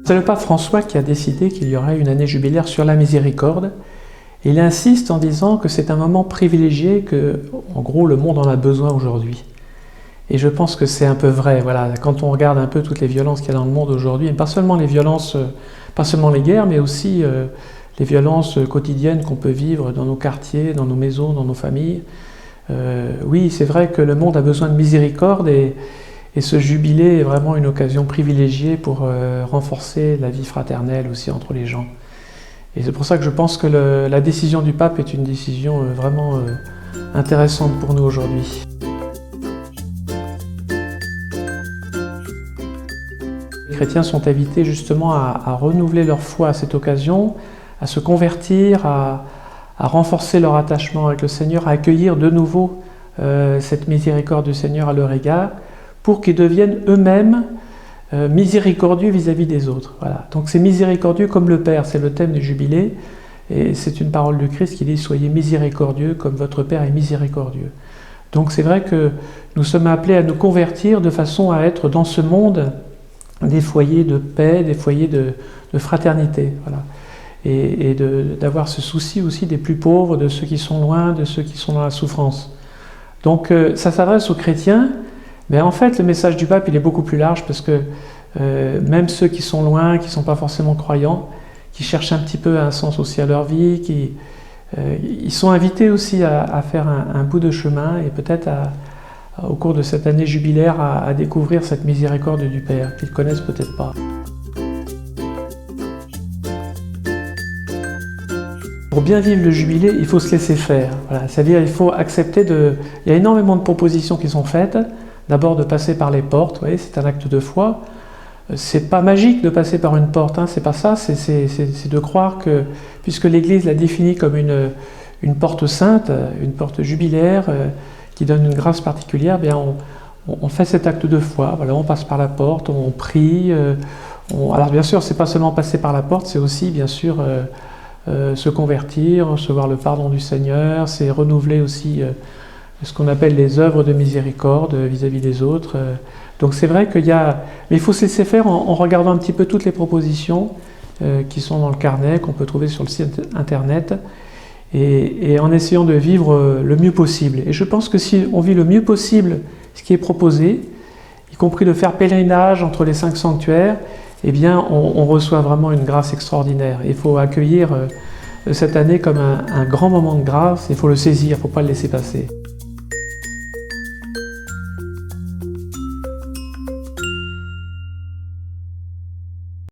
C'est le pape François qui a décidé qu'il y aurait une année jubilaire sur la miséricorde. Et il insiste en disant que c'est un moment privilégié, que, en gros, le monde en a besoin aujourd'hui. Et je pense que c'est un peu vrai. Voilà. Quand on regarde un peu toutes les violences qu'il y a dans le monde aujourd'hui, et pas seulement les violences, pas seulement les guerres, mais aussi les violences quotidiennes qu'on peut vivre dans nos quartiers, dans nos maisons, dans nos familles. Oui, c'est vrai que le monde a besoin de miséricorde et ce jubilé est vraiment une occasion privilégiée pour renforcer la vie fraternelle aussi entre les gens. Et c'est pour ça que je pense que la décision du pape est une décision vraiment intéressante pour nous aujourd'hui. Les chrétiens sont invités justement à renouveler leur foi à cette occasion, à se convertir, à renforcer leur attachement avec le Seigneur, à accueillir de nouveau cette miséricorde du Seigneur à leur égard, pour qu'ils deviennent eux-mêmes miséricordieux vis-à-vis des autres. Voilà. Donc c'est miséricordieux comme le Père, c'est le thème du jubilé, et c'est une parole de Christ qui dit « Soyez miséricordieux comme votre Père est miséricordieux ». Donc c'est vrai que nous sommes appelés à nous convertir de façon à être dans ce monde des foyers de paix, des foyers de fraternité. Voilà. Et d'avoir ce souci aussi des plus pauvres, de ceux qui sont loin, de ceux qui sont dans la souffrance. Donc ça s'adresse aux chrétiens, mais en fait le message du pape il est beaucoup plus large parce que même ceux qui sont loin, qui ne sont pas forcément croyants, qui cherchent un petit peu un sens aussi à leur vie, ils sont invités aussi à faire un bout de chemin et peut-être au cours de cette année jubilaire à découvrir cette miséricorde du Père qu'ils ne connaissent peut-être pas. Pour bien vivre le jubilé, il faut se laisser faire. Voilà. C'est-à-dire il faut accepter Il y a énormément de propositions qui sont faites. D'abord de passer par les portes, vous voyez, c'est un acte de foi. C'est pas magique de passer par une porte, hein, c'est pas ça, c'est de croire que, puisque l'Église l'a définie comme une porte sainte, une porte jubilaire, qui donne une grâce particulière, bien on fait cet acte de foi. Voilà, on passe par la porte, on prie. Alors bien sûr, c'est pas seulement passer par la porte, c'est aussi bien sûr se convertir, recevoir le pardon du Seigneur, c'est renouveler aussi ce qu'on appelle les œuvres de miséricorde vis-à-vis des autres. Donc c'est vrai qu'il y a... Mais il faut se laisser faire en regardant un petit peu toutes les propositions qui sont dans le carnet, qu'on peut trouver sur le site internet, et en essayant de vivre le mieux possible. Et je pense que si on vit le mieux possible ce qui est proposé, y compris de faire pèlerinage entre les 5 sanctuaires, eh bien on reçoit vraiment une grâce extraordinaire. Il faut accueillir cette année comme un grand moment de grâce, il faut le saisir, il ne faut pas le laisser passer.